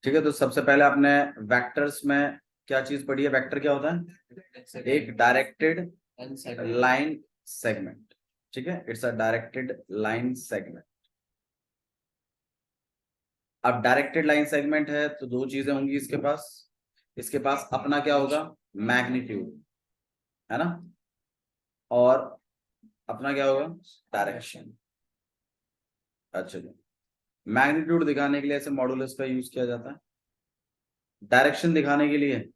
ठीक है, तो सबसे पहले आपने वेक्टर्स में क्या चीज पढ़ी है? वेक्टर क्या होता है? एक डायरेक्टेड लाइन सेगमेंट। ठीक है, it's a directed line segment. अब डायरेक्टेड लाइन सेगमेंट है तो दो चीजें होंगी इसके पास अपना क्या होगा? मैग्नीट्यूड, है ना, और अपना क्या होगा? डायरेक्शन। अच्छा जी, मैग्नीट्यूड दिखाने के लिए ऐसे मॉडुलस का यूज किया जाता है। डायरेक्शन दिखाने के लिए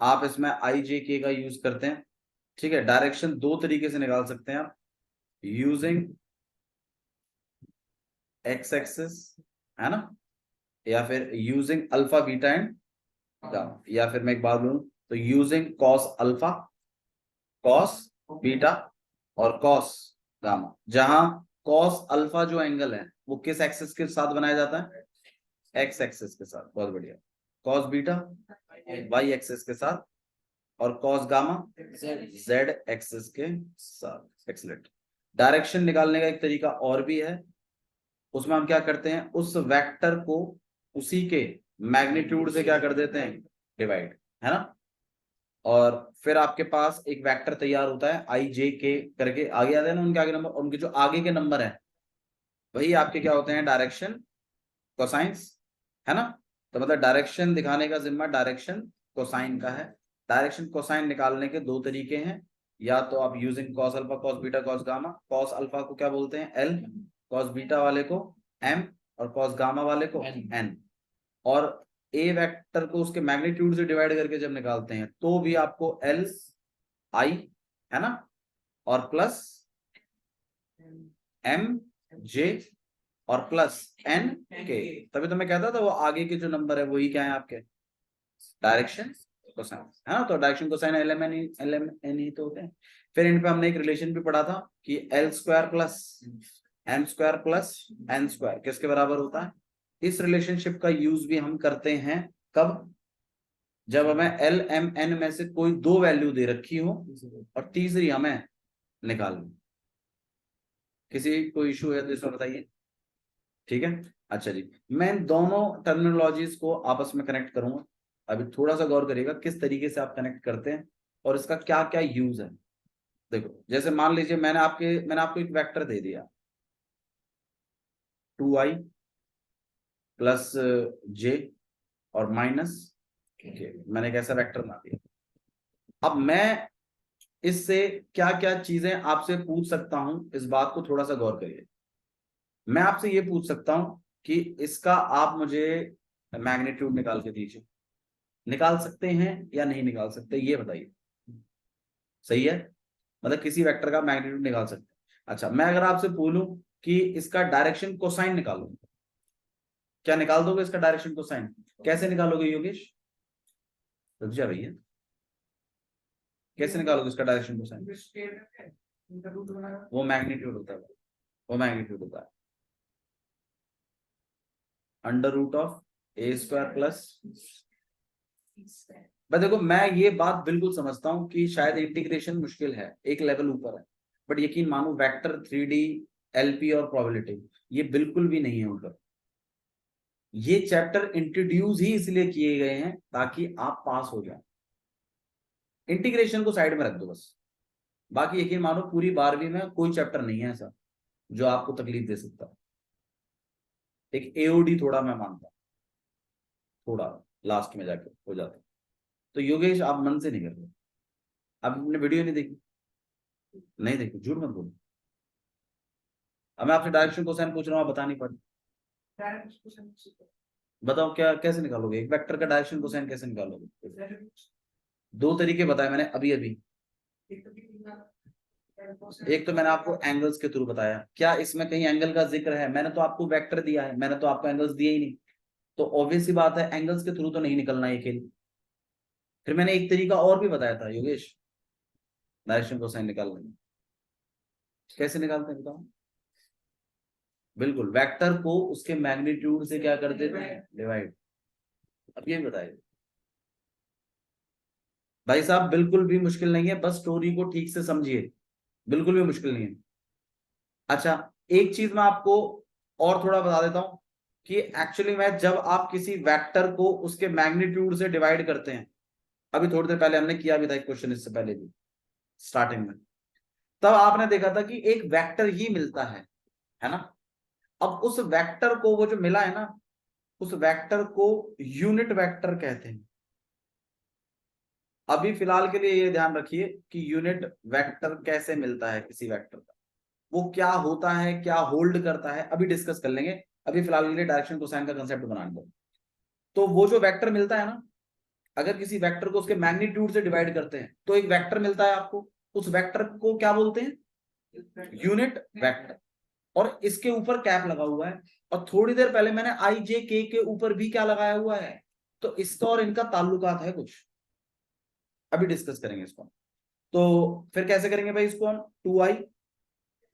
आप इसमें आई जे के का यूज करते हैं। ठीक है, डायरेक्शन दो तरीके से निकाल सकते हैं आप, यूजिंग एक्स एक्सिस, है ना, या फिर using alpha beta and gamma, या फिर मैं एक बात बोलूं तो using cos alpha, cos beta और कॉस गामा। जहां कॉस अल्फा जो एंगल है वो किस एक्सिस के साथ बनाया जाता है? एक्स एक्सिस के साथ। बहुत बढ़िया। कॉस बीटा वाई एक्सिस के साथ, और कॉस गामा जेड एक्सिस के साथ। एक्सीलेंट। डायरेक्शन निकालने का एक तरीका और भी है, उसमें हम क्या करते हैं, उस वेक्टर को उसी के मैग्नीट्यूड से क्या कर देते हैं? डिवाइड, है ना। और फिर आपके पास एक वेक्टर तैयार होता है आई जे के करके, आगे आते हैं ना उनके आगे नंबर, उनके जो आगे के नंबर है वही आपके क्या होते हैं? डायरेक्शन कोसाइंस, है ना। तो मतलब डायरेक्शन दिखाने का जिम्मा डायरेक्शन कोसाइन का है। डायरेक्शन कोसाइन निकालने के दो तरीके हैं, या तो आप using cos alpha cos beta cos gamma. Cos alpha को क्या बोलते हैं? एल, कॉस बीटा वाले को एम, और कॉस गामा वाले को एन। और ए वेक्टर को उसके मैग्नीट्यूड से डिवाइड करके जब निकालते हैं तो भी आपको एल आई, है ना, और प्लस एम जे और प्लस एन के। तभी तो मैं कहता था वो आगे के जो नंबर है वही क्या है आपके? डायरेक्शन कोसाइन, है ना। तो direction cosine L M N ही तो होते हैं। फिर इन पे हमने एक रिलेशन भी पढ़ा था कि L square plus M square plus N square किसके बराबर होता है? इस रिलेशनशिप का यूज भी हम करते हैं कब? जब हमें एल एम एन में से कोई दो वैल्यू दे रखी हो और तीसरी हमें निकालनी। किसी कोई इशू है तो इसमें बताइए। ठीक है, अच्छा जी, मैं इन दोनों टर्मिनोलॉजीज को आपस में कनेक्ट करूंगा। अभी थोड़ा सा गौर करिएगा किस तरीके से आप कनेक्ट करते हैं और इसका क्या क्या यूज है। देखो, जैसे मान लीजिए मैंने आपको एक वेक्टर दे दिया 2i प्लस जे और माइनस के। मैंने एक ऐसा वेक्टर बना दिया। अब मैं इससे क्या क्या चीजें आपसे पूछ सकता हूं, इस बात को थोड़ा सा गौर करिए। मैं आपसे ये पूछ सकता हूं कि इसका आप मुझे मैग्नीट्यूड निकाल के दीजिए। निकाल सकते हैं या नहीं निकाल सकते, ये बताइए। सही है, मतलब किसी वेक्टर का मैग्नीट्यूड निकाल सकते हैं। अच्छा, मैं अगर आपसे बोलूं कि इसका डायरेक्शन कोसाइन निकालो, क्या निकाल दोगे इसका डायरेक्शन कोसाइन? कैसे निकालोगे योगेश? रुक जा भैया, कैसे निकालोगे इसका डायरेक्शन कोसाइन? वो मैग्नीट्यूड होता है, वो मैग्नीट्यूड होता है under root of A square plus. मैं देखो, मैं ये बात बिल्कुल समझता हूं कि शायद इंटीग्रेशन मुश्किल है, एक लेवल ऊपर है, बट यकीन मानो वेक्टर 3D एलपी और प्रोबेबिलिटी ये बिल्कुल भी नहीं है ऊपर। ये चैप्टर इंट्रोड्यूस ही इसलिए किए गए हैं ताकि आप पास हो जाए। इंटीग्रेशन को साइड में रख दो बस। बाकी यकीन मानो पूरी 12वीं में कोई चैप्टर नहीं है ऐसा जो आपको तकलीफ दे सकता। एक एओडी थोड़ा मैं मानता, थोड़ा लास्ट में जाके हो जाता। तो योगेश आप मन से नहीं कर रहे, आपने वीडियो नहीं देखी? नहीं देखी, झूठ मत बोलो। अब मैं आपसे डायरेक्शन क्वेश्चन पूछ रहा हूँ, आप बता नहीं पाते। बताओ क्या, कैसे निकालोगे एक वेक्टर का डायरेक्शन क्वेश्चन? कैसे निकालोगे? दो तरीके बताए मैंने अभी अभी। एक तो मैंने आपको एंगल्स के थ्रू बताया, क्या इसमें कहीं एंगल का जिक्र है? मैंने तो आपको वेक्टर दिया है, मैंने तो आपको एंगल्स दिए ही नहीं। तो ऑब्वियस सी बात है एंगल्स के थ्रू तो नहीं निकलना ये खेल। फिर मैंने एक तरीका और भी बताया था योगेश डायरेक्शन कोसाइन निकालने में। कैसे निकालते हैं बताओ? बिल्कुल, वेक्टर को उसके मैग्नीट्यूड से क्या कर देते हैं? डिवाइड। अब ये बताइए भाई साहब, बिल्कुल भी मुश्किल नहीं है, बस स्टोरी को ठीक से समझिए, बिल्कुल भी मुश्किल नहीं है। अच्छा, एक चीज मैं आपको और थोड़ा बता देता हूं कि एक्चुअली में जब आप किसी वेक्टर को उसके मैग्नीट्यूड से डिवाइड करते हैं, अभी थोड़ी देर पहले हमने किया भी था एक क्वेश्चन इससे पहले भी स्टार्टिंग में, तब आपने देखा था कि एक वेक्टर ही मिलता है ना। अब उस वेक्टर को, वो जो मिला है ना, उस वेक्टर को यूनिट वेक्टर कहते हैं। अभी फिलहाल के लिए ये ध्यान रखिए कि यूनिट वेक्टर कैसे मिलता है किसी वेक्टर का, वो क्या होता है, क्या होल्ड करता है, अभी डिस्कस कर लेंगे। अभी फिलहाल के लिए डायरेक्शन कोसाइन का कंसेप्ट बना दो। तो वो जो वेक्टर मिलता है ना, अगर किसी वेक्टर को उसके मैग्नीट्यूड से डिवाइड करते हैं तो एक वेक्टर मिलता है आपको, उस वेक्टर को क्या बोलते हैं, यूनिट वेक्टर। और इसके ऊपर कैप लगा हुआ है, और थोड़ी देर पहले मैंने आई जे के ऊपर भी क्या लगाया हुआ है, तो इसका और इनका ताल्लुकात है कुछ, अभी डिस्कस करेंगे इसको। तो फिर कैसे करेंगे भाई इसको हम, 2i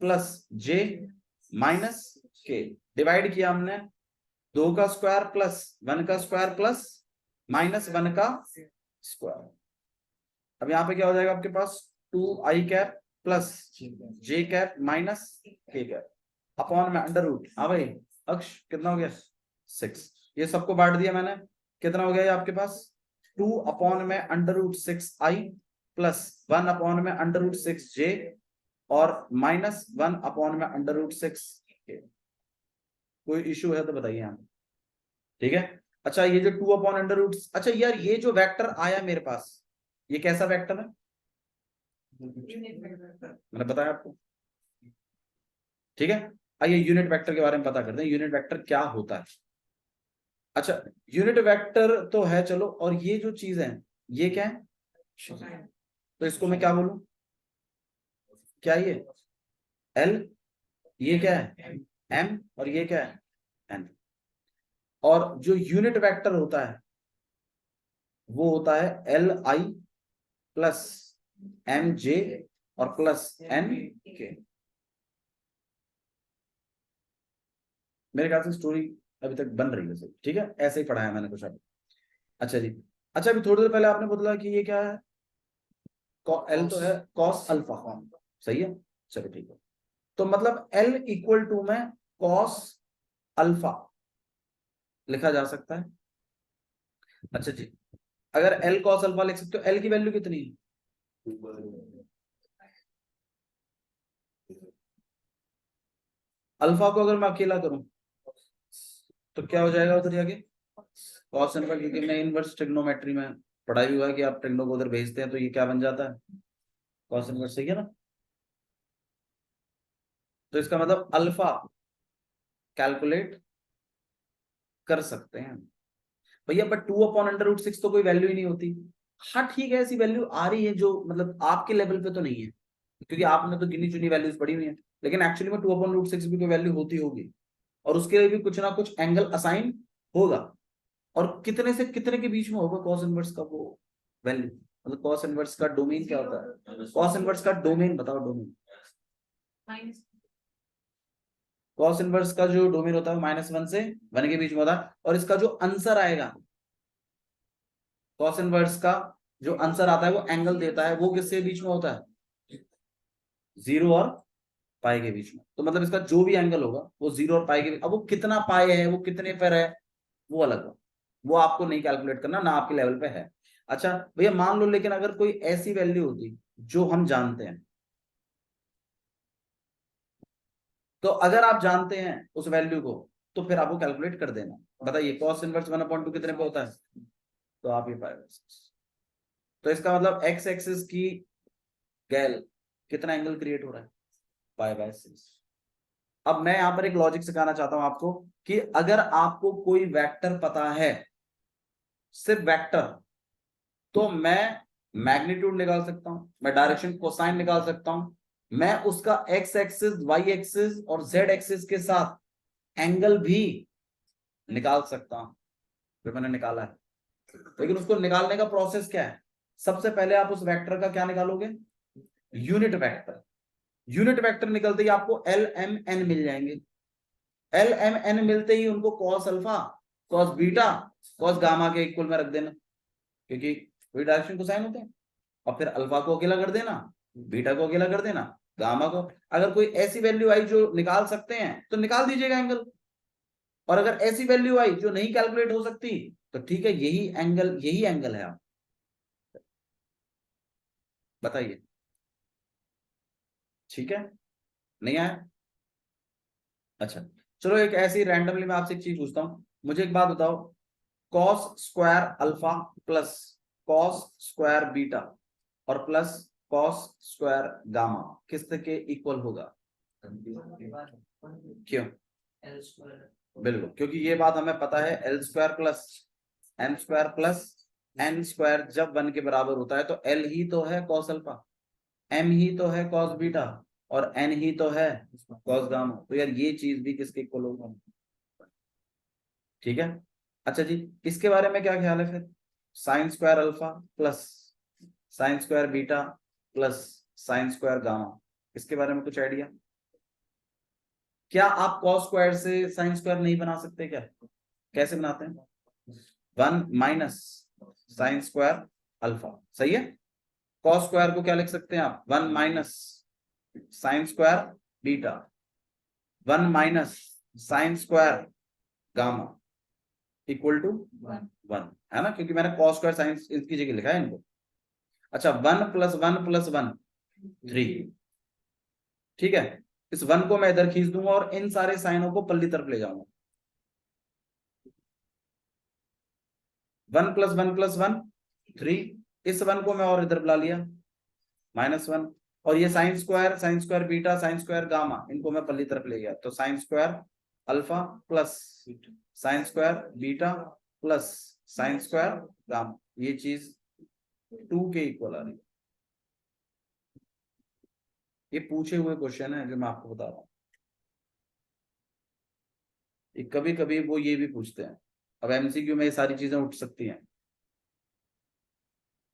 प्लस जे माइनस के, डिवाइड किया हमने, 2 का स्क्वायर प्लस 1 का स्क्वायर प्लस माइनस 1 का स्क्वायर। अब यहां पे क्या हो जाएगा आपके पास, 2i कैप प्लस जे कैप माइनस के कैप अपॉन में अंडर रूट। हाँ भाई अक्ष कितना हो गया, 6। ये सबको बांट दिया मैंने, कितना हो गया ये आपके पास, 2 अपॉन में under root 6i plus 1 upon में अंडर रूट 6j और माइनस 1 अपॉन में अंडर रूट 6k। कोई इश्यू है तो बताइए यहाँ, ठीक है। अच्छा ये जो 2 अपॉन अंडर रूट, अच्छा यार ये जो वेक्टर आया मेरे पास, ये कैसा वेक्टर है, मैंने बताया आपको, ठीक है। आइए यूनिट वेक्टर के बारे में पता करते हैं, यूनिट वेक्टर क्या होता है। अच्छा यूनिट वेक्टर तो है चलो, और ये जो चीज है ये क्या है, तो इसको मैं क्या बोलूं, क्या ये एल, ये क्या है एम, और ये क्या है एन। और जो यूनिट वेक्टर होता है वो होता है L I plus M J और प्लस एन के। मेरे ख्याल से स्टोरी अभी तक बन रही है सर, ठीक है, ऐसे ही पढ़ाया मैंने कुछ अभी। अच्छा जी, अच्छा अभी थोड़ी देर पहले आपने बोला कि ये क्या है, एल तो है कॉस अल्फा, सही है, चलो ठीक है। तो मतलब एल इक्वल टू में कॉस अल्फा लिखा जा सकता है। अच्छा जी, अगर एल कॉस अल्फा लिख सकते हो, एल की वैल्यू कितनी है, अल्फा को अगर मैं अकेला करूं तो क्या हो जाएगा उधर जाके कॉस अल्फा, क्योंकि मैं इनवर्स ट्रिग्नोमेट्री में पढ़ाई हुआ है कि आप ट्रिग्नो को उधर भेजते हैं तो ये क्या बन जाता है, कॉस इनवर्स, सही है ना। तो इसका मतलब अल्फा कैलकुलेट कर सकते हैं भैया, बट 2 अपॉन अंडर रूट 6 तो कोई वैल्यू ही नहीं होती। हाँ ठीक है, ऐसी वैल्यू आ रही है जो मतलब आपके लेवल पे तो नहीं है, क्योंकि आपने तो गिनी चुनी वैल्यूज पढ़ी हुई है, लेकिन एक्चुअली में 2 अपॉन रूट 6 भी कोई वैल्यू होती होगी, और उसके लिए भी कुछ ना कुछ एंगल असाइन होगा। और कितने से कितने के बीच में होगा कॉस इनवर्स का वो वैल्यू, मतलब कॉस इनवर्स का डोमेन क्या होता है, कॉस इनवर्स का डोमेन बताओ, डोमेन कॉस इनवर्स का जो डोमेन होता है -1 से 1 के बीच में होता है, और इसका जो आंसर आएगा कॉस इनवर्स का, जो आंसर आता है वो एंगल देता है, वो किसके बीच में होता है, 0 और पाई के बीच में। तो मतलब इसका जो भी एंगल होगा वो 0 और पाई के बीच, अब वो कितना पाई है, वो कितने पर है, वो अलग है, वो आपको नहीं कैलकुलेट करना, ना आपके लेवल पे है। अच्छा भैया मान लो, लेकिन अगर कोई ऐसी वैल्यू होती जो हम जानते हैं, तो अगर आप जानते हैं उस वैल्यू को तो फिर आपको कैलकुलेट कर देना। बताइए कॉस इनवर्स 1/2 कितने पे होता है, तो आप ये पाएगा। तो इसका मतलब एक्स एक्सिस की गैल कितना एंगल क्रिएट हो रहा है, पाई/6। अब मैं यहां पर एक लॉजिक सिखाना चाहता हूं आपको, कि अगर आपको कोई वेक्टर पता है, सिर्फ वेक्टर, तो मैं मैग्नीट्यूड निकाल सकता हूं, मैं डायरेक्शन कोसाइन निकाल सकता हूं, मैं उसका एक्स एक्सिस वाई एक्सिस और जेड एक्सिस के साथ एंगल भी निकाल सकता हूं, जो मैंने निकाला है। लेकिन उसको निकालने का प्रोसेस क्या है, सबसे पहले आप उस वेक्टर का क्या निकालोगे, यूनिट वेक्टर। यूनिट वेक्टर निकलते ही आपको एल एम एन मिल जाएंगे, एल एम एन मिलते ही उनको cos alpha, cos beta, cos gamma के इक्वल में रख देना, क्योंकि वही डायरेक्शन कोसाइन होते हैं। और फिर अल्फा को अकेला कर देना, बीटा को अकेला कर देना, गामा को, अगर कोई ऐसी वैल्यू आई जो निकाल सकते हैं तो निकाल दीजिएगा एंगल। और अगर ऐसी वैल्यू आई जो नहीं कैलकुलेट हो सकती तो ठीक है, यही एंगल है। आप बताइए, ठीक है, नहीं आया? अच्छा, चलो एक ऐसी रैंडमली मैं आपसे एक चीज पूछता हूं, मुझे एक बात बताओ, cos square alpha plus cos square beta और प्लस कॉस स्क्वायर गामा किसके इक्वल होगा? क्यों? बिल्कुल, क्योंकि ये बात हमें पता है, L square plus N square जब 1 के बराबर होता है तो एल ही तो है कॉस अल्फा, एम ही तो है कॉस बीटा और एन ही तो है कॉस गामा। तो यार ये चीज भी किसके इक्वल होगा? ठीक है। अच्छा जी, इसके बारे में क्या ख्याल है फिर? Sine square alpha plus sign square beta plus sign square gamma, इसके बारे में कुछ आइडिया? क्या आप कॉस स्क्वायर से साइन स्क्वायर नहीं बना सकते क्या? कैसे बनाते हैं? 1 माइनस साइन स्क्वायर अल्फा, सही है। कॉस स्क्वायर को क्या लिख सकते हैं आप? 1 minus sine square beta, 1 minus sine square gamma equal to 1, है ना, क्योंकि मैंने कॉस स्क्वायर साइन इसकी जगह लिखा है इनको। अच्छा, 1 प्लस 1 प्लस 1 3, ठीक है। इस 1 को मैं इधर खींच दूंगा और इन सारे साइनों को पल्ली तरफ ले जाऊंगा। 1 प्लस 1 प्लस 1 3, इस 1 को मैं और इधर बुला लिया -1, और ये sign square beta sine square gamma इनको मैं पल्ली तरफ ले गया, तो sine square alpha plus sign square beta plus sign square gamma, ये चीज 2 के इक्वल आ रही है। ये पूछे हुए क्वेश्चन है जो मैं आपको बता रहा हूँ, कभी कभी वो ये भी पूछते हैं। अब एमसीक्यू में ये सारी चीजें उठ सकती हैं,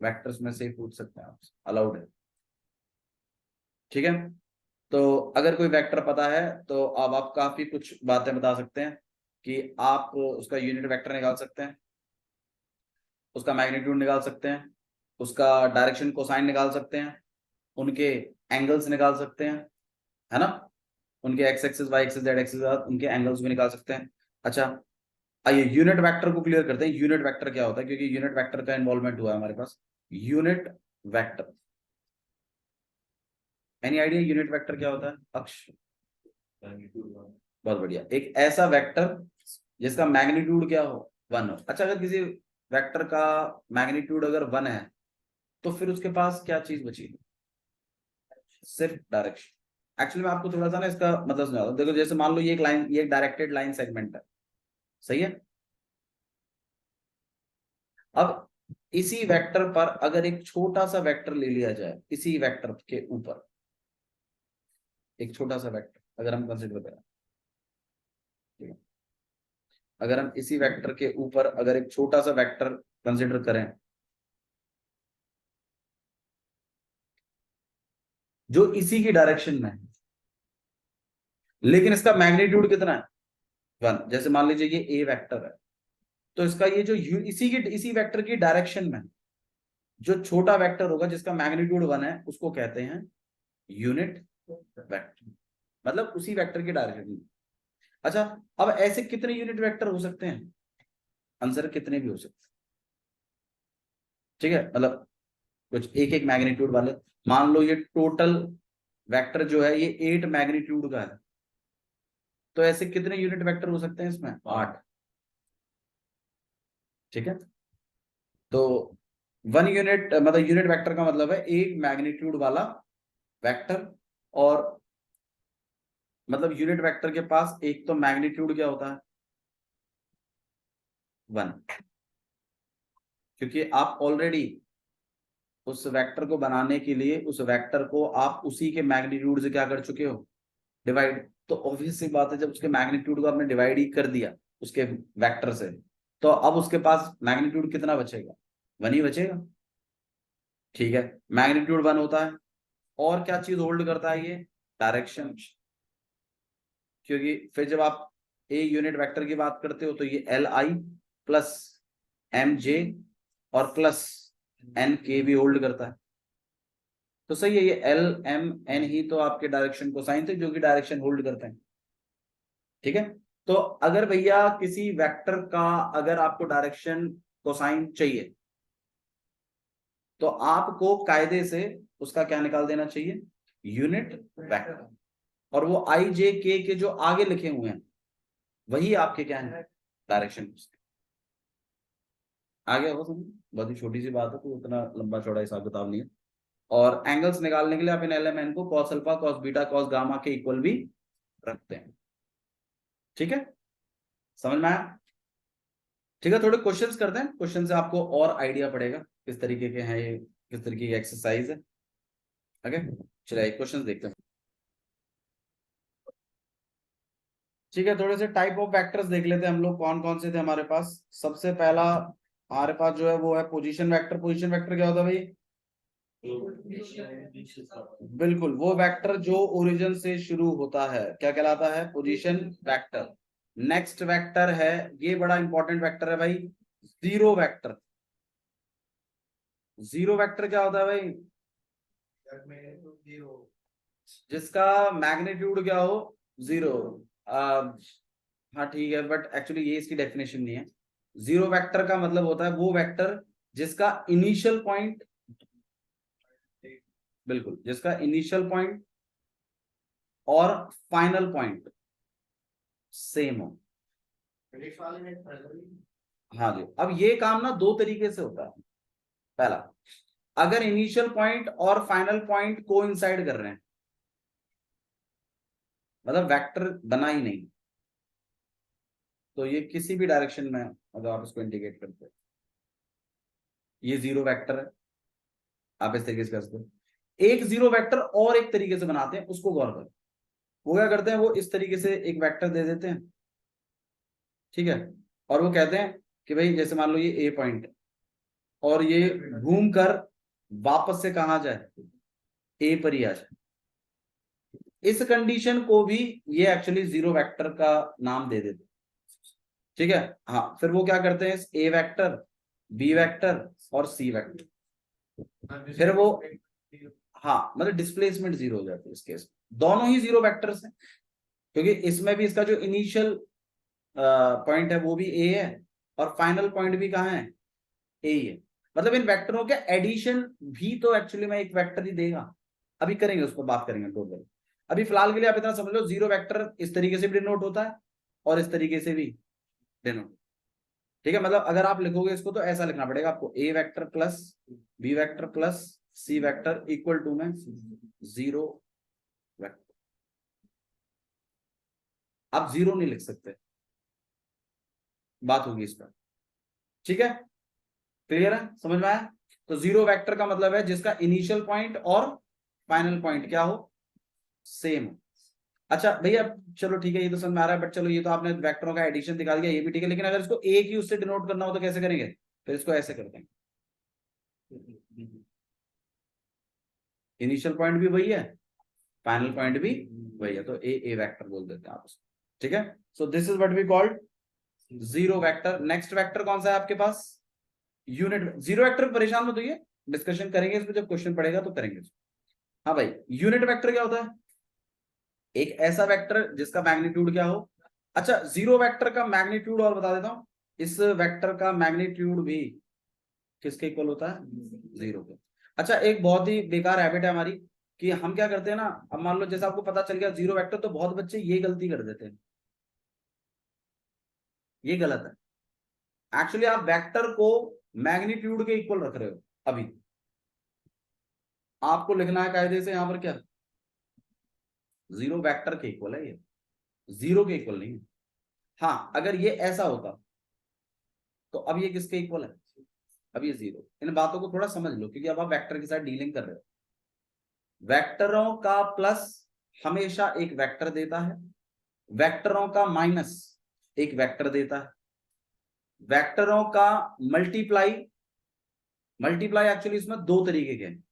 वेक्टर्स में से ही पूछ सकते हैं, आपसे अलाउड है, ठीक है। तो अगर कोई वेक्टर पता है तो अब आप काफी कुछ बातें बता सकते हैं कि आप उसका यूनिट वेक्टर निकाल सकते हैं, उसका मैग्नीट्यूड निकाल सकते हैं, उसका डायरेक्शन कोसाइन निकाल सकते हैं, उनके एंगल्स निकाल सकते हैं, है ना, उनके X axis Y axis Z axis उनके एंगल्स भी निकाल सकते हैं। अच्छा, आइए यूनिट वेक्टर को क्लियर करते हैं। यूनिट वेक्टर क्या होता है, क्योंकि यूनिट वेक्टर का इन्वॉल्वमेंट हुआ है हमारे पास। Unit vector, any idea unit vector क्या होता है? अक्ष, बहुत बढ़िया, एक ऐसा वेक्टर जिसका मैग्नीट्यूड क्या हो? 1 हो। अच्छा, अगर किसी वेक्टर का मैग्नीट्यूड अगर 1 है तो फिर उसके पास क्या चीज बची? सिर्फ डायरेक्शन। एक्चुअली मैं आपको थोड़ा सा ना इसका मतलब समझाता हूं। देखो, जैसे मान लो ये एक लाइन, ये एक डायरेक्टेड लाइन सेगमेंट है, सही है। अब इसी वेक्टर पर अगर एक छोटा सा वेक्टर ले लिया जाए, इसी वेक्टर के ऊपर एक छोटा सा वेक्टर अगर हम कंसिडर करें, ठीक है, अगर हम इसी वेक्टर के ऊपर अगर एक छोटा सा वेक्टर कंसिडर करें जो इसी की डायरेक्शन में है, लेकिन इसका मैग्नीट्यूड कितना है? 1। जैसे मान लीजिए ये ए वेक्टर है, तो इसका ये जो इसी वेक्टर की डायरेक्शन में जो छोटा वेक्टर होगा जिसका मैग्नीट्यूड 1 है उसको कहते हैं यूनिट वेक्टर, मतलब उसी वेक्टर की डायरेक्शन में। अच्छा, अब ऐसे कितने यूनिट वेक्टर हो सकते हैं? आंसर कितने भी हो सकते हैं, ठीक है, मतलब कुछ एक एक मैग्नीट्यूड वाले। मान लो ये टोटल वेक्टर जो है ये 8 मैग्नीट्यूड का है, तो ऐसे कितने यूनिट वेक्टर हो सकते हैं इसमें? 8, ठीक है। तो 1 यूनिट मतलब यूनिट वेक्टर का मतलब है एक मैग्नीट्यूड वाला वेक्टर, और मतलब यूनिट वेक्टर के पास एक तो मैग्नीट्यूड क्या होता है? 1, क्योंकि आप ऑलरेडी उस वेक्टर को बनाने के लिए उस वेक्टर को आप उसी के मैग्नीट्यूड से क्या कर चुके हो? डिवाइड। तो ऑब्वियस सी बात है, जब उसके मैग्नीट्यूड को आपने डिवाइड ही कर दिया उसके वेक्टर से, तो अब उसके पास मैग्नीट्यूड कितना बचेगा? 1 ही बचेगा, ठीक है। मैग्नीट्यूड 1 होता है, और क्या चीज होल्ड करता है ये? डायरेक्शन, क्योंकि फिर जब आप ए यूनिट वेक्टर की बात करते हो तो ये L I plus M J और प्लस एन के भी होल्ड करता है। तो सही है, ये एल एम एन ही तो आपके डायरेक्शन को साइन थे जो कि डायरेक्शन होल्ड करते हैं, ठीक है। तो अगर भैया किसी वेक्टर का अगर आपको डायरेक्शन कोसाइन चाहिए तो आपको कायदे से उसका क्या निकाल देना चाहिए, यूनिट वेक्टर। और वो आई जे के जो आगे लिखे हुए हैं वही आपके क्या है, डायरेक्शन। आगे हो समझ, बहुत ही छोटी सी बात है, तो उतना लंबा चौड़ा हिसाब किताब नहीं है। और एंगल्स निकालने के लिए आप इन एलएमएन को cos alpha, cos beta, cos gamma के इक्वल भी रखते हैं। ठीक है, समझ में आया? ठीक है, थोड़े क्वेश्चंस करते हैं, क्वेश्चन से आपको और आइडिया पड़ेगा किस तरीके के हैं ये, किस तरीके की एक्सरसाइज है। ओके, चलिए क्वेश्चंस देखते हैं। ठीक है, थोड़े से टाइप ऑफ वेक्टर्स देख लेते हैं हम लोग, कौन कौन से थे हमारे पास। सबसे पहला हमारे पास जो है वो है पोजीशन वेक्टर। पोजीशन वेक्टर क्या होता है भाई? बिल्कुल, वो वेक्टर जो ओरिजिन से शुरू होता है क्या कहलाता है? Position vector. नेक्स्ट वेक्टर है, ये बड़ा इंपॉर्टेंट वेक्टर है भाई, जीरो वेक्टर। जीरो वेक्टर क्या होता है भाई? जिसका मैग्नीट्यूड क्या हो, जीरो। हाँ ठीक है, बट एक्चुअली ये इसकी डेफिनेशन नहीं है। जीरो वेक्टर का मतलब होता है वो वेक्टर जिसका इनिशियल पॉइंट, बिल्कुल, जिसका इनिशियल पॉइंट और फाइनल पॉइंट सेम हो। हाँ जी, अब ये काम ना दो तरीके से होता है। पहला, अगर इनिशियल पॉइंट और फाइनल पॉइंट कोइंसाइड कर रहे हैं, मतलब वेक्टर बना ही नहीं, तो ये किसी भी डायरेक्शन में मतलब आप इसको इंडिकेट करते हैं, ये जीरो वेक्टर है। आप इस तरीके से कर सकते हो। एक जीरो वेक्टर और एक तरीके से बनाते हैं, उसको गौर करो। वो क्या करते हैं, वो इस तरीके से एक वेक्टर दे देते हैं, ठीक है, और वो कहते हैं कि भाई जैसे मान लो ये ए पॉइंट, और ये घूम कर वापस से कहा जाए, ए पर ही आ जाए। इस कंडीशन को भी ये एक्चुअली जीरो वेक्टर का नाम दे देते, ठीक है। हाँ, फिर वो क्या करते हैं, ए वेक्टर, बी वेक्टर और सी वेक्टर, फिर वो, हाँ मतलब डिस्प्लेसमेंट जीरो हो जाती है इस केस में। दोनों ही जीरो वेक्टर्स हैं, क्योंकि इसमें भी इसका जो इनिशियल पॉइंट है वो भी ए है, और फाइनल पॉइंट भी कहाँ है, ए ही है। मतलब इन वेक्टरों के एडिशन भी तो एक्चुअली में एक वेक्टर ही देगा। अभी करेंगे, उसको बात करेंगे टोटल। अभी फिलहाल के लिए आप इतना समझ लो, जीरो वेक्टर इस तरीके से भी डिनोट होता है और इस तरीके से भी डिनोट, ठीक है। मतलब अगर आप लिखोगे इसको तो ऐसा लिखना पड़ेगा आपको, A vector plus B vector plus C vector equal to में जीरो वेक्टर। आप जीरो नहीं लिख सकते, बात होगी इस पर, ठीक है। क्लियर है, समझ में आया? तो जीरो वेक्टर का मतलब है जिसका इनिशियल पॉइंट और फाइनल पॉइंट क्या हो, सेम हो। अच्छा भैया चलो ठीक है, ये तो समझ में आ रहा है, बट चलो ये तो आपने वेक्टरों का एडिशन दिखा दिया, ये भी ठीक है, लेकिन अगर इसको एक ही उससे डिनोट करना हो तो कैसे करेंगे? फिर इसको ऐसे करते हैं, इनिशियल पॉइंट भी वही है, फाइनल पॉइंट भी वही है, तो ए वेक्टर बोल देते हैं आप उसको, ठीक है। So this is what we called zero vector. Next vector कौन सा है आपके पास? यूनिट। जीरो वेक्टर परेशान मत होइए, डिस्कशन करेंगे इसमें, जब क्वेश्चन पड़ेगा तो करेंगे। हाँ भाई, यूनिट वेक्टर क्या होता है? एक ऐसा वेक्टर जिसका मैग्नीट्यूड क्या हो। अच्छा, जीरो वेक्टर का मैग्नीट्यूड और बता देता हूं, इस वेक्टर का मैग्नीट्यूड भी किसके इक्वल होता है, जीरो के। अच्छा, एक बहुत ही बेकार हैबिट है हमारी कि हम क्या करते हैं ना, अब मान लो जैसे आपको पता चल गया जीरो वेक्टर, तो बहुत बच्चे ये गलती कर देते हैं, ये गलत है। एक्चुअली आप वेक्टर को मैग्नीट्यूड के इक्वल रख रहे हो। अभी आपको लिखना है कायदे से यहां पर क्या, जीरो वेक्टर के इक्वल है ये, जीरो के इक्वल नहीं है। हाँ, अगर ये ऐसा होता तो अब ये किसके इक्वल है, अब ये जीरो। इन बातों को थोड़ा समझ लो, क्योंकि अब आप वेक्टर के साथ डीलिंग कर रहे हो। वेक्टरों का प्लस हमेशा एक वेक्टर देता है, वेक्टरों का माइनस एक वेक्टर देता है, वेक्टरों का मल्टीप्लाई, मल्टीप्लाई एक्चुअली इसमें दो तरीके के हैं,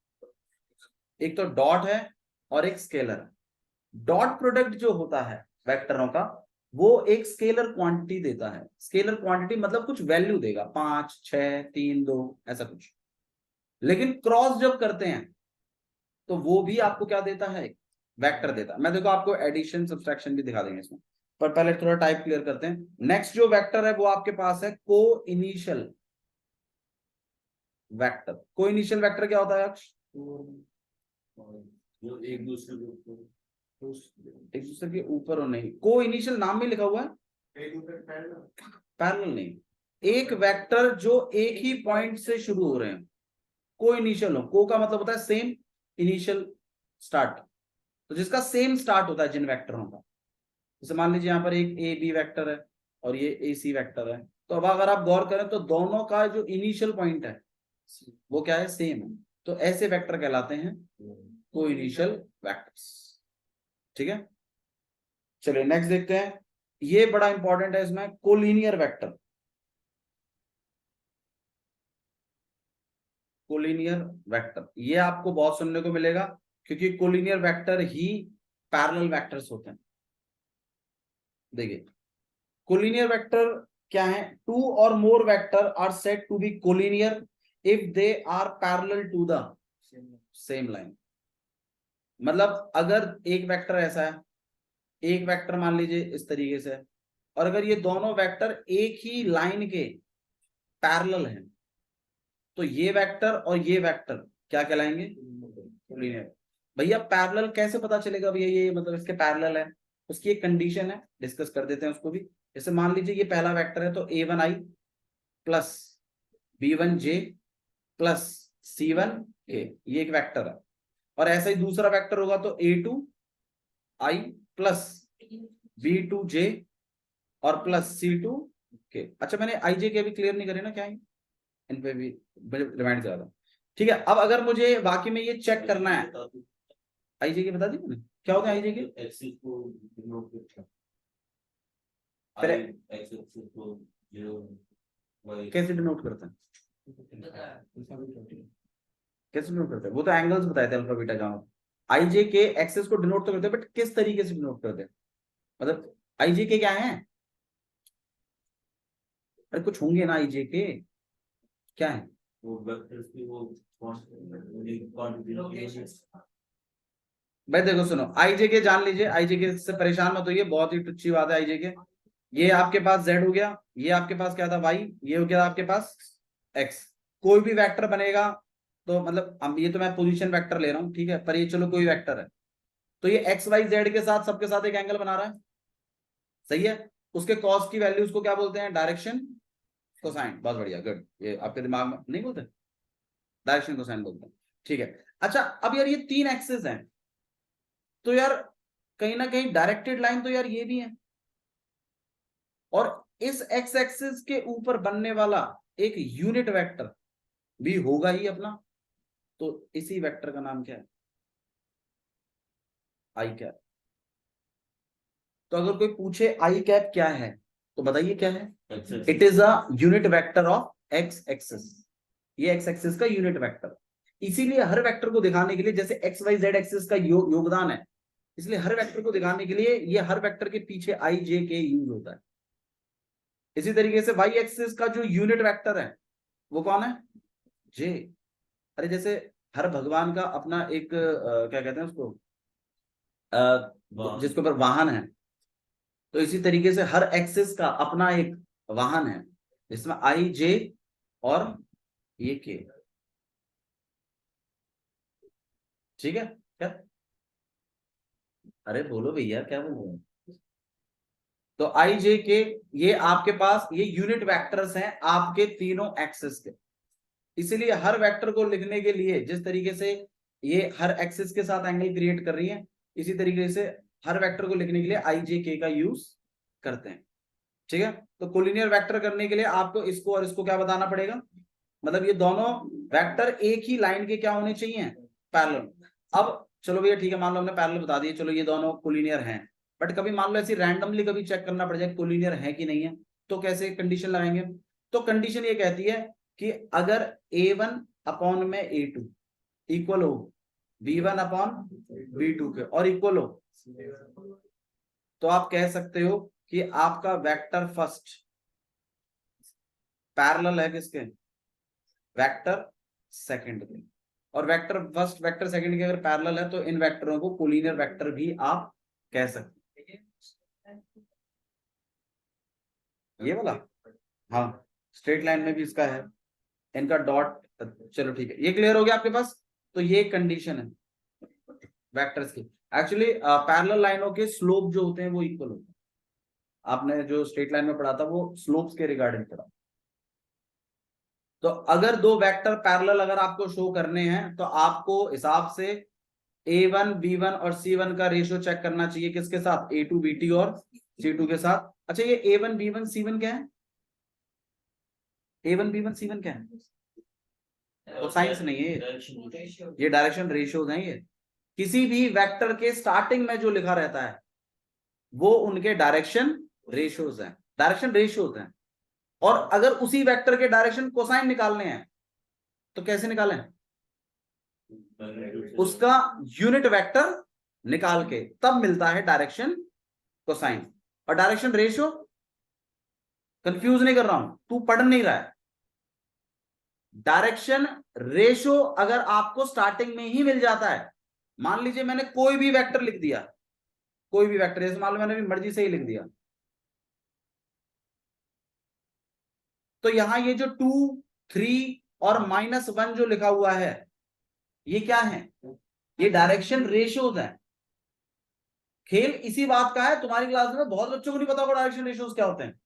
एक तो डॉट है और एक स्केलर है। डॉट प्रोडक्ट जो होता है वेक्टरों का, वो एक स्केलर क्वांटिटी देता है। स्केलर क्वांटिटी मतलब कुछ वैल्यू देगा, 5 6 3 2 ऐसा कुछ। लेकिन क्रॉस जब करते हैं तो वो भी आपको क्या देता है, वेक्टर देता है। मैं देखो आपको एडिशन सब्सट्रैक्शन भी दिखा देंगे इसमें। पर पहले थोड़ा टाइप क्लियर करते हैं। नेक्स्ट जो वेक्टर है वो आपके पास है को इनिशियल वेक्टर। को इनिशियल वेक्टर क्या होता है अक्ष? जो एक दूसरे के ऊपर और नहीं, को इनिशियल नाम में लिखा हुआ है, पैरेलल नहीं, एक वेक्टर जो एक ही पॉइंट से शुरू हो रहे हैं, को इनिशियल हो। को का मतलब होता है सेम, इनिशियल स्टार्ट, तो जिसका सेम स्टार्ट होता है जिन वेक्टरों का। जैसे मान लीजिए यहाँ पर एक ए बी वेक्टर है और ये ए सी वेक्टर है, तो अब अगर आप गौर करें तो दोनों का जो इनिशियल पॉइंट है वो क्या है, सेम है, तो ऐसे वेक्टर कहलाते हैं को इनिशियल वेक्टर्स। ठीक है, चलिए नेक्स्ट देखते हैं। ये बड़ा इंपॉर्टेंट है इसमें, कोलिनियर वेक्टर। कोलिनियर वेक्टर ये आपको बहुत सुनने को मिलेगा, क्योंकि कोलिनियर वेक्टर ही पैरेलल वेक्टर्स होते हैं। देखिए कोलिनियर वेक्टर क्या है, two or more vector are said to be collinear if they are parallel to the same line. मतलब अगर एक वेक्टर ऐसा है, एक वेक्टर मान लीजिए इस तरीके से, और अगर ये दोनों वेक्टर एक ही लाइन के पैरेलल हैं, तो ये वेक्टर और ये वेक्टर क्या कहलाएंगे, कोलिनियर। भैया पैरेलल कैसे पता चलेगा भैया ये मतलब इसके पैरेलल है? उसकी एक कंडीशन है, डिस्कस कर देते हैं उसको भी। जैसे मान लीजिए ये पहला वेक्टर है, तो a1i plus b1j plus c1k, ये एक वेक्टर है। और ऐसा ही दूसरा वेक्टर होगा तो a2i प्लस b2j और प्लस c2k। अच्छा मैंने i j के अभी क्लियर नहीं करे ना, क्या है इन पे भी रिमाइंड करा था। ठीक है, अब अगर मुझे बाकी में ये चेक करना है, आई जे के बता दी मैंने क्या होता है आई जे के, एक्सिस को डिनोट करता फिर है, एक्सिस को 0 कैसे डिनोट करते हैं, कैसे डिनोट करते हैं? वो तो एंगल्स बताए थे अल्फा बीटा गामा। आई जे के एक्सेस को डिनोट तो करते हैं, बट किस तरीके से डिनोट करते हैं? मतलब आई जे के क्या है? अरे कुछ होंगे ना आई जे के, क्या है? वो वेक्टर्स की वो भाई देखो सुनो, आई जे के जान लीजिए, आई जे के से परेशान मत होइए, बहुत ही टुच्ची बात है आई जे के। ये आपके पास z हो गया, ये आपके पास क्या था y, ये हो गया आपके पास x। कोई भी वेक्टर बनेगा तो मतलब हम ये तो मैं पोजीशन वेक्टर ले रहा हूं, ठीक है, पर ये चलो कोई वेक्टर है, तो ये x y z के साथ सबके साथ एक एंगल बना रहा है, सही है। उसके कॉस की वैल्यूज को क्या बोलते हैं, डायरेक्शन कोसाइन। बहुत बढ़िया, गुड, ये आपके दिमाग में नहीं बोलते, डायरेक्शन कोसाइन बोलते हैं, ठीक है। अच्छा अब यार ये तीन एक्सेस हैं, तो यार कहीं ना कहीं डायरेक्टेड लाइन तो यार ये भी है, और इस एक्स एक्सिस के ऊपर बनने वाला एक यूनिट वेक्टर भी होगा ही अपना, तो इसी वेक्टर का नाम क्या है, आई कैप। तो अगर कोई पूछे आई कैप क्या है, तो बताइए क्या है, it is a unit vector of x axis. ये एक्स एक्सिस का यूनिट वेक्टर, इसीलिए हर वेक्टर को दिखाने के लिए, जैसे एक्स वाई जेड एक्सिस का योगदान है, इसलिए हर वेक्टर को दिखाने के लिए ये हर वेक्टर के पीछे आई जे के यूज होता है। इसी तरीके से वाई एक्सिस का जो यूनिट वेक्टर है वो कौन है, जे। अरे जैसे हर भगवान का अपना एक क्या कहते हैं उसको, जिसके ऊपर वाहन है, तो इसी तरीके से हर एक्सिस का अपना एक वाहन है, जिसमें आई जे और ये के। ठीक है क्या, अरे बोलो भैया क्या बोल रहे हो? तो आई जे के, ये आपके पास ये यूनिट वेक्टर्स हैं आपके तीनों एक्सिस के। इसीलिए हर वेक्टर को लिखने के लिए, जिस तरीके से ये हर एक्सिस के साथ एंगल क्रिएट कर रही है, इसी तरीके से हर वेक्टर को लिखने के लिए आई जे के का यूज करते हैं। ठीक है, तो कोलिनियर वेक्टर करने के लिए आपको इसको और इसको क्या बताना पड़ेगा, मतलब ये दोनों वेक्टर एक ही लाइन के क्या होने चाहिए, पैरेलल। अब चलो भैया ठीक है, मान लो हमने पैरेलल बता दिए, चलो ये दोनों कोलिनियर हैं, बट कभी मान लो ऐसी रैंडमली कभी चेक करना पड़ जाए कोलिनियर है कि नहीं है, तो कैसे कंडीशन लगाएंगे? तो कंडीशन ये कहती है कि अगर a1 अपॉन में a2 इक्वल हो b1 अपॉन b2 के और इक्वल हो, तो आप कह सकते हो कि आपका वेक्टर फर्स्ट पैरेलल है किसके, वेक्टर सेकंड के। और वेक्टर फर्स्ट वेक्टर सेकंड के अगर पैरेलल है तो इन वेक्टरों को कोलिनियर वेक्टर भी आप कह सकते हैं। ये वाला, हाँ स्ट्रेट लाइन में भी इसका है, इनका डॉट, चलो ठीक है, ये क्लियर हो गया आपके पास। तो ये कंडीशन है वेक्टर्स की। एक्चुअली पैरेलल लाइनों के स्लोप जो होते हैं वो इक्वल होते हैं। आपने जो स्ट्रेट लाइन में पढ़ा था वो स्लोप्स के रिगार्डिंग पढ़ा। तो अगर दो वेक्टर पैरेलल अगर आपको शो करने हैं तो आपको हिसाब से A1 B1 और C1 का रेशियो चेक करना चाहिए, किसके साथ, A2 BT और C2 के साथ। अच्छा ये A1 B1 C1 क्या है, A1 B1 C1 क्या है, तो साइंस नहीं है ये डायरेक्शन रेशियोज हैं। ये किसी भी वेक्टर के स्टार्टिंग में जो लिखा रहता है वो उनके डायरेक्शन रेशियोज हैं, डायरेक्शन रेशियोज हैं। और अगर उसी वेक्टर के डायरेक्शन कोसाइन निकालने हैं तो कैसे निकालें, उसका यूनिट वेक्टर निकाल के तब मिलता है डायरेक्शन कोसाइन। और डायरेक्शन रेशियो, कंफ्यूज नहीं कर रहा हूं, तू पढ़ नहीं रहा है। डायरेक्शन रेशियो अगर आपको स्टार्टिंग में ही मिल जाता है, मान लीजिए मैंने कोई भी वेक्टर लिख दिया, कोई भी वेक्टर, जैसे मान लो मैंने भी मर्जी से ही लिख दिया, तो यहां ये जो 2 3 और -1 जो लिखा हुआ है ये क्या है, ये डायरेक्शन रेशियोज है। खेल इसी बात का है, तुम्हारी क्लास में बहुत बच्चों को नहीं पता होगा डायरेक्शन रेशियोज क्या होते हैं।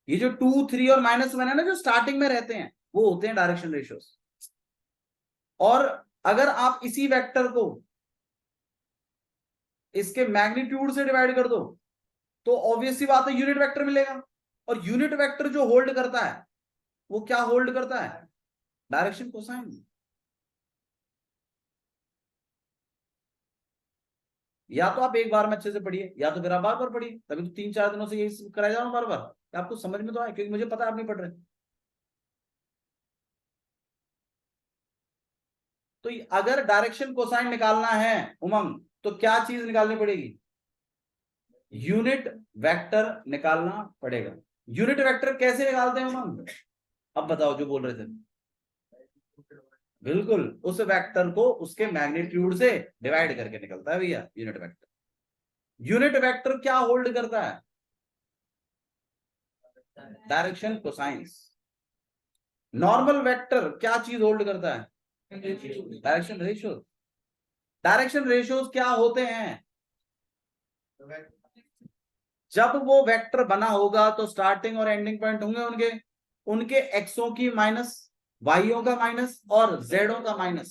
ये जो 2 3 और -1 है ना जो स्टार्टिंग में रहते हैं वो होते हैं डायरेक्शन रेशियोज। और अगर आप इसी वेक्टर को इसके मैग्नीट्यूड से डिवाइड कर दो तो ऑब्वियस सी बात है यूनिट वेक्टर मिलेगा। और यूनिट वेक्टर जो होल्ड करता है वो क्या होल्ड करता है, डायरेक्शन कोसाइन। या तो आप एक बार में अच्छे से पढ़िए या तो फिर आप बार बार पढ़िए, तभी तो 3 4 दिनों से यही कराया जा रहा हूं बार बार, आपको समझ में तो आए, क्योंकि मुझे पता है आप नहीं पढ़ रहे। तो अगर डायरेक्शन कोसाइन निकालना है उमंग तो क्या चीज निकालनी पड़ेगी, यूनिट वेक्टर निकालना पड़ेगा। यूनिट वेक्टर कैसे निकालते हैं उमंग, अब बताओ जो बोल रहे थे। बिल्कुल, उस वेक्टर को उसके मैग्नीट्यूड से डिवाइड करके निकलता है भैया यूनिट वेक्टर। यूनिट वेक्टर क्या होल्ड करता है, डायरेक्शन कोसाइंस। नॉर्मल वेक्टर क्या चीज होल्ड करता है, डायरेक्शन रेशियो। डायरेक्शन रेशियोज क्या होते हैं, जब वो वेक्टर बना होगा तो स्टार्टिंग और एंडिंग पॉइंट होंगे उनके, उनके एक्सों की माइनस, वाईओ का माइनस और जेडों का माइनस।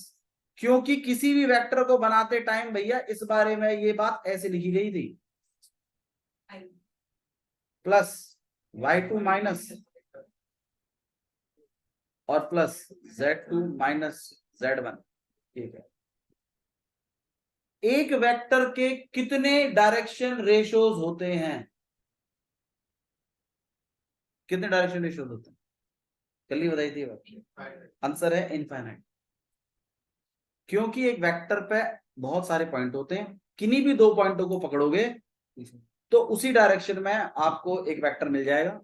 क्योंकि किसी भी वेक्टर को बनाते टाइम भैया इस बारे में ये बात ऐसे लिखी गई थी, प्लस y2 माइनस और प्लस z2 माइनस z1। ठीक है, एक वेक्टर के कितने डायरेक्शन रेशियोज होते हैं, कितने डायरेक्शन रेशियोज होते हैं, कल ही बताई थी, आंसर है इनफाइनाइट। क्योंकि एक वेक्टर पे बहुत सारे पॉइंट होते हैं, किन्हीं भी 2 पॉइंटों को पकड़ोगे तो उसी डायरेक्शन में आपको एक वेक्टर मिल जाएगा।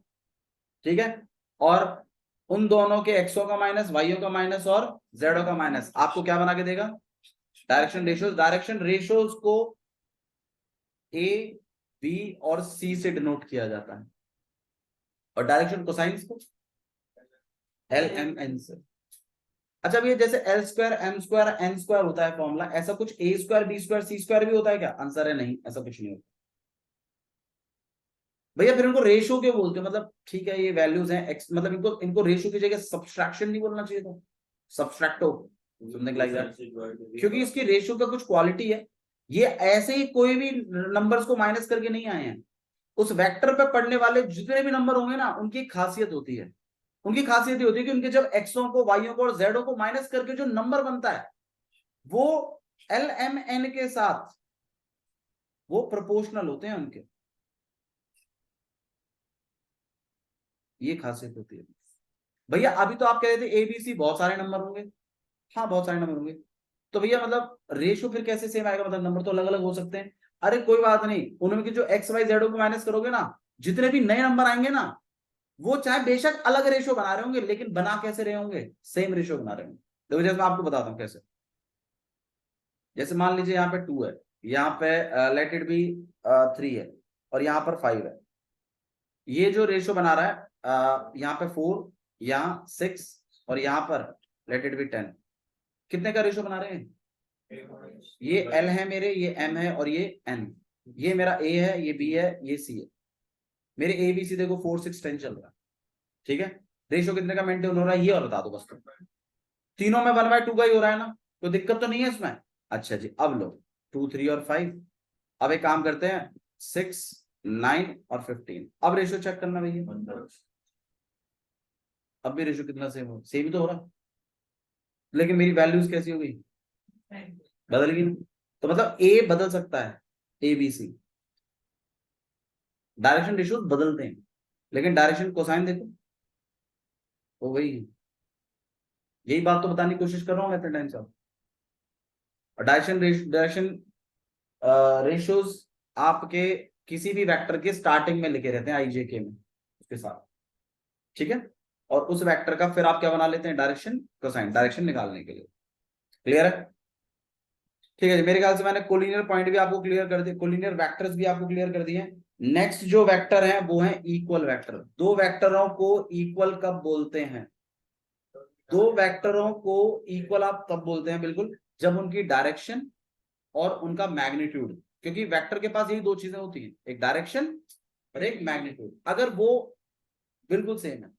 ठीक है, और उन दोनों के एक्सओ का माइनस, वाईओ का माइनस और जेडो का माइनस आपको क्या बना के देगा, डायरेक्शन रेशियोज। डायरेक्शन रेशियोज को ए बी और सी से डिनोट किया जाता है और डायरेक्शन कोसाइंस को एल एम एन से। अच्छा भैया जैसे L square M square N square होता है फॉर्मूला, ऐसा कुछ A square B square C square भी होता है क्या, आंसर है नहीं, ऐसा कुछ नहीं होता भैया। फिर इनको रेशियो क्यों बोलते हैं, मतलब ठीक है ये वैल्यूज हैं एक्स, मतलब इनको इनको रेशियो की जगह सब्सट्रैक्शन नहीं बोलना चाहिए था, सब्सट्रैक्टो समथिंग लाइक दैट, क्योंकि इसकी रेशियो का कुछ क्वालिटी है। ये ऐसे ही कोई भी नंबर्स को माइनस करके नहीं आए हैं, उस वेक्टर पे पढ़ने वाले जितने भी नंबर होंगे ना उनकी एक खासियत होती है, उनकी खासियत ये होती है कि उनके जब एक्सों को वाईओ को और जेडो को माइनस करके जो नंबर बनता है वो एल एम एन के साथ वो प्रोपोर्शनल होते हैं उनके, ये खासियत होती है भैया। अभी तो आप कह रहे थे एबीसी बहुत सारे नंबर होंगे, हाँ बहुत सारे नंबर होंगे, तो भैया मतलब रेशियो फिर कैसे सेम आएगा, मतलब नंबर तो अलग अलग हो सकते हैं। अरे कोई बात नहीं, उनमें जो एक्स वाई जेडो को माइनस करोगे ना, जितने भी नए नंबर आएंगे ना वो चाहे बेशक अलग रेशियो बना रहे होंगे लेकिन बना कैसे रहे होंगे, सेम रेशियो बना रहे होंगे। तो जैसे मैं आपको बताता हूँ कैसे, जैसे मान लीजिए यहाँ पे 2 है, यहाँ पे लेट इट बी 3 है और यहाँ पर 5 है। ये जो रेशो बना रहा है यहाँ पे 4, यहाँ 6 और यहाँ पर लेट इट बी 10, कितने का रेशो बना रहे हैं? ये L है मेरे, ये M है और ये N, ये मेरा A है, ये B है, ये C है। मेरे ABC देखो 4 6 10 चल रहा है, ठीक है। रेशो कितने का मेंटेन हो रहा है ये और बता दो बस। तीनों में 1/2 का ही हो रहा है ना, तो दिक्कत तो नहीं है इसमें। अच्छा जी, अब लो 2 3 और 5। अब एक काम करते हैं 6 9 और 15। अब रेशो चेक करना भैया, अब भी रेशो कितना सेम ही तो हो रहा, लेकिन मेरी वैल्यूज कैसी हो गई, बदल गई। तो मतलब ए बदल सकता है, ABC डायरेक्शन रेशियो बदलते हैं, लेकिन डायरेक्शन कोसाइन देखो वो वही है। यही बात तो बताने की कोशिश कर रहा हूँ मैं इतने टाइम से। और डायरेक्शन रेशियोज आपके किसी भी वेक्टर के स्टार्टिंग में लिखे रहते हैं IJK में उसके साथ, ठीक है। और उस वेक्टर का फिर आप क्या बना लेते हैं, डायरेक्शन कोसाइन, डायरेक्शन निकालने के लिए। क्लियर है? ठीक है जी, मेरे ख्याल से मैंने कोलिनियर पॉइंट भी आपको क्लियर कर दिए, कोलिनियर वेक्टर्स भी आपको क्लियर कर दिए। नेक्स्ट जो वेक्टर है वो है इक्वल वेक्टर। दो वेक्टरों को इक्वल कब बोलते हैं? दो वेक्टरों को इक्वल आप कब बोलते हैं? बिल्कुल जब उनकी डायरेक्शन और उनका मैग्नीट्यूड, क्योंकि वेक्टर के पास यही दो चीजें होती हैं, एक डायरेक्शन और एक मैग्नीट्यूड, अगर वो बिल्कुल सेम है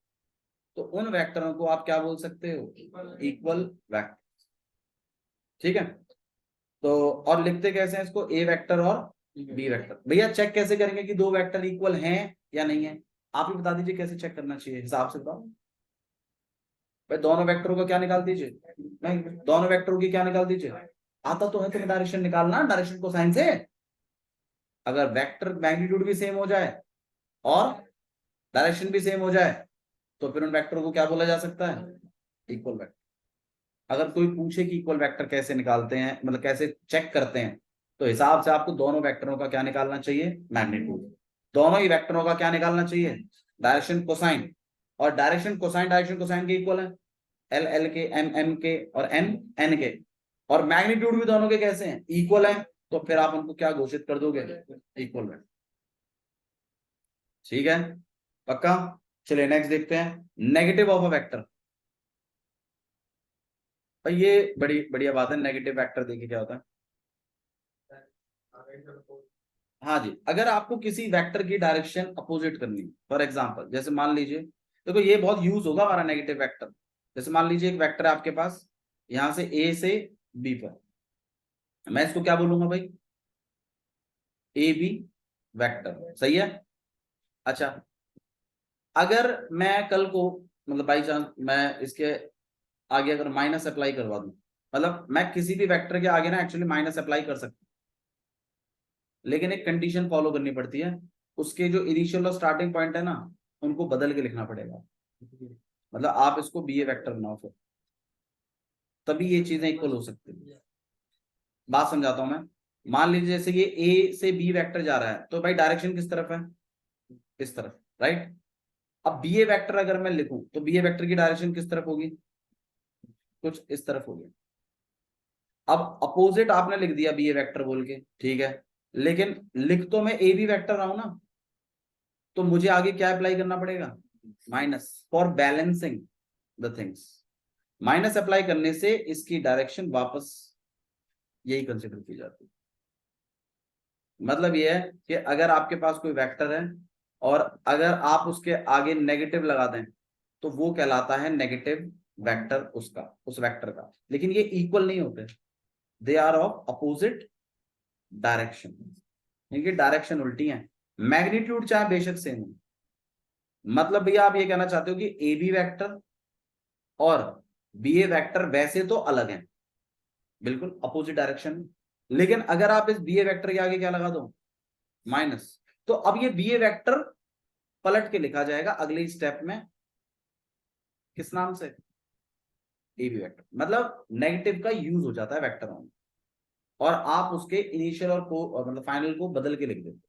तो उन वेक्टरों को आप क्या बोल सकते हो, इक्वल वेक्टर, ठीक है। तो और लिखते कैसे हैं इसको, ए वेक्टर और बी वेक्टर। भैया चेक कैसे करेंगे कि दो वेक्टर इक्वल हैं या नहीं है? आप ही बता दीजिए कैसे चेक करना चाहिए, हिसाब से बताओ भाई। दोनों वेक्टरों का क्या निकाल दीजिए, नहीं दोनों वेक्टरों की क्या निकाल दीजिए, आता तो है तुम्हें डायरेक्शन निकालना, डायरेक्शन को साइन से। अगर वेक्टर मैग्नीट्यूड भी सेम हो जाए और डायरेक्शन भी सेम हो जाए तो फिर उन वेक्टरों को क्या बोला जा सकता है, इक्वल वेक्टर। अगर कोई पूछे कि इक्वल वेक्टर कैसे निकालते हैं, मतलब कैसे चेक करते हैं, तो हिसाब से आपको दोनों वेक्टरों का क्या निकालना चाहिए, मैग्नीट्यूड। दोनों ही वेक्टरों का क्या निकालना चाहिए, डायरेक्शन कोसाइन। और डायरेक्शन कोसाइन के इक्वल है, L L के, M M के और N N के। और मैग्नीट्यूड भी दोनों के कैसे हैं, इक्वल है। तो फिर आप उनको क्या घोषित कर दोगे, इक्वल वेक्टर, ठीक है। पक्का? चलिए नेक्स्ट देखते हैं, नेगेटिव ऑफ अ वेक्टर। भाई ये बड़ी बढ़िया बात है, नेगेटिव वेक्टर देखिए क्या होता है। हाँ जी, अगर आपको किसी वेक्टर की डायरेक्शन अपोजिट करनी है, फॉर एग्जांपल जैसे मान लीजिए, देखो ये बहुत यूज होगा हमारा नेगेटिव वेक्टर। जैसे मान लीजिए एक वेक्टर है आपके पास, यहां से A से B पर, मैं इसको क्या बोलूंगा भाई, AB वेक्टर, सही है। अच्छा, अगर मैं कल को, मतलब बाई चांस मैं इसके आगे अगर माइनस अप्लाई करवा दूं, मतलब मैं किसी भी वेक्टर के आगे ना एक्चुअली माइनस अप्लाई कर सकता हूं, लेकिन एक कंडीशन फॉलो करनी पड़ती है, उसके जो इनिशियल और स्टार्टिंग पॉइंट है ना उनको बदल के लिखना पड़ेगा। मतलब आप इसको BA वेक्टर बनाओ फिर, तभी ये चीजें इक्वल हो सकती है। बात समझाता हूं मैं। मान लीजिए जैसे ये A से B वेक्टर जा रहा है, तो भाई डायरेक्शन किस तरफ है, इस तरफ, राइट। अब BA वेक्टर अगर मैं लिखूं तो BA वेक्टर की डायरेक्शन किस तरफ होगी, कुछ इस तरफ होगी। अब अपोजिट आपने लिख दिया BA वेक्टर बोल के, ठीक है, लेकिन लिख तो मैं AB वेक्टर रहा हूं ना, तो मुझे आगे क्या अप्लाई करना पड़ेगा, minus, for balancing the things. Minus apply करने से इसकी डायरेक्शन वापस यही कंसिडर की जाती है। मतलब ये है कि अगर आपके पास कोई वेक्टर है और अगर आप उसके आगे नेगेटिव लगा दें तो वो कहलाता है नेगेटिव वेक्टर, उसका, उस वेक्टर का। लेकिन ये इक्वल नहीं होते, they are of opposite direction, इनकी डायरेक्शन उल्टी है। मैग्नीट्यूड चाहे बेशक सेम हो, मतलब भैया आप ये कहना चाहते हो कि AB वेक्टर और BA वेक्टर वैसे तो अलग हैं, बिल्कुल अपोजिट डायरेक्शन, लेकिन अगर आप इस BA वेक्टर के आगे क्या लगा दो, माइनस, तो अब ये BA वेक्टर पलट के लिखा जाएगा अगले स्टेप में, किस नाम से, AB वेक्टर। मतलब नेगेटिव का यूज हो जाता है वेक्टर में, और आप उसके इनिशियल और को, और मतलब फाइनल को बदल के लिख देते।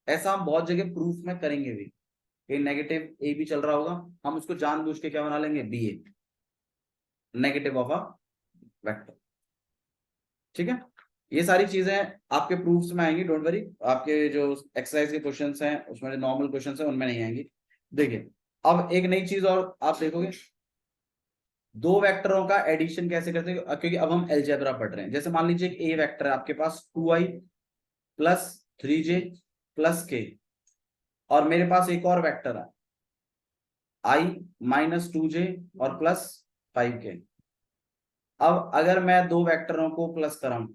ऐसा हम बहुत जगह प्रूफ में करेंगे भी, कि नेगेटिव AB चल रहा होगा, हम उसको जानबूझ के क्या बना लेंगे, BA, negative of a vector, ठीक है। ये सारी चीजें आपके प्रूफ्स में आएंगी, डोंट वरी। आपके जो एक्सरसाइज के क्वेश्चंस हैं उसमें, जो नॉर्मल क्वेश्चंस हैं उनमें नहीं आएंगी। देखिए अब एक नई चीज और आप देखोगे, दो वेक्टरों का एडिशन कैसे करते हैं, क्योंकि अब हम अलजेब्रा पढ़ रहे हैं। जैसे मान लीजिए एक ए वेक्टर है आपके पास 2i plus 3j plus k, और मेरे पास एक और वेक्टर है i माइनस 2j और प्लस 5k। अब अगर मैं दो वेक्टरों को प्लस कराऊं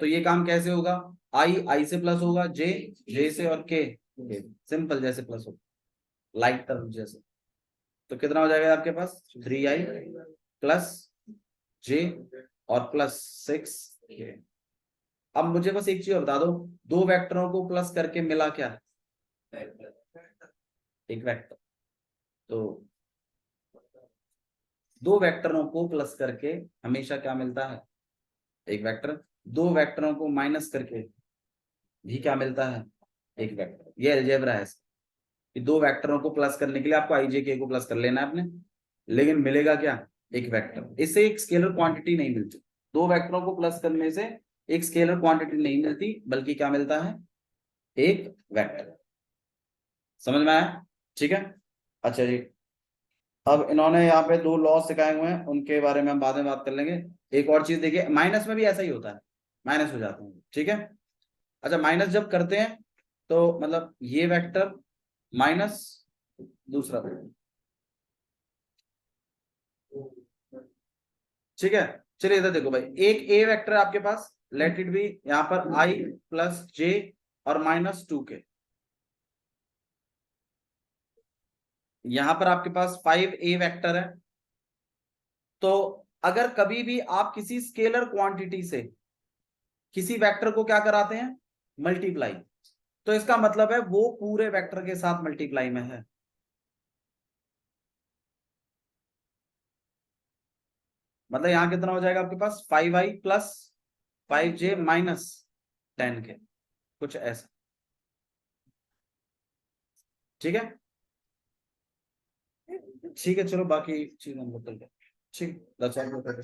तो ये काम कैसे होगा, i से प्लस होगा, j से, और k सिंपल जैसे प्लस होगा, लाइक टर्म जैसे। तो कितना हो जाएगा आपके पास 3i प्लस j और प्लस 6k। अब मुझे बस एक चीज बता दो, दो वेक्टरों को प्लस करके मिला क्या, एक वेक्टर। तो दो वेक्टरों को प्लस करके हमेशा क्या मिलता है, एक वेक्टर। दो वेक्टरों को माइनस करके भी क्या मिलता है, एक वेक्टर। ये अलजेब्रा है कि दो वेक्टरों को प्लस करने के लिए आपको आई जे के को प्लस कर लेना है आपने, लेकिन मिलेगा क्या, एक वेक्टर। इससे एक स्केलर क्वांटिटी नहीं मिलती, दो वेक्टरों को प्लस करने से एक स्केलर क्वांटिटी नहीं मिलती, बल्कि क्या मिलता है, एक वेक्टर। समझ में आया, ठीक है। अच्छा जी, अब इन्होंने यहाँ पे दो लॉ सिखाए हुए हैं, उनके बारे में हम बाद में बात कर लेंगे। एक और चीज देखिए, माइनस में भी ऐसा ही होता है, माइनस हो जाते हैं, ठीक है। अच्छा, माइनस जब करते हैं तो मतलब ये वेक्टर माइनस दूसरा वेक्टर, ठीक है। चलिए इधर देखो भाई, एक ए वेक्टर है आपके पास, लेट इट बी यहाँ पर i प्लस j और माइनस 2k। यहां पर आपके पास 5a वेक्टर है। तो अगर कभी भी आप किसी स्केलर क्वांटिटी से किसी वेक्टर को क्या कराते हैं, मल्टीप्लाई, तो इसका मतलब है वो पूरे वेक्टर के साथ मल्टीप्लाई में है। मतलब यहां कितना हो जाएगा आपके पास, 5i plus 5j minus 10k, कुछ ऐसा, ठीक है। ठीक है, चलो बाकी चीज हम लोग कल, ठीक, that's all।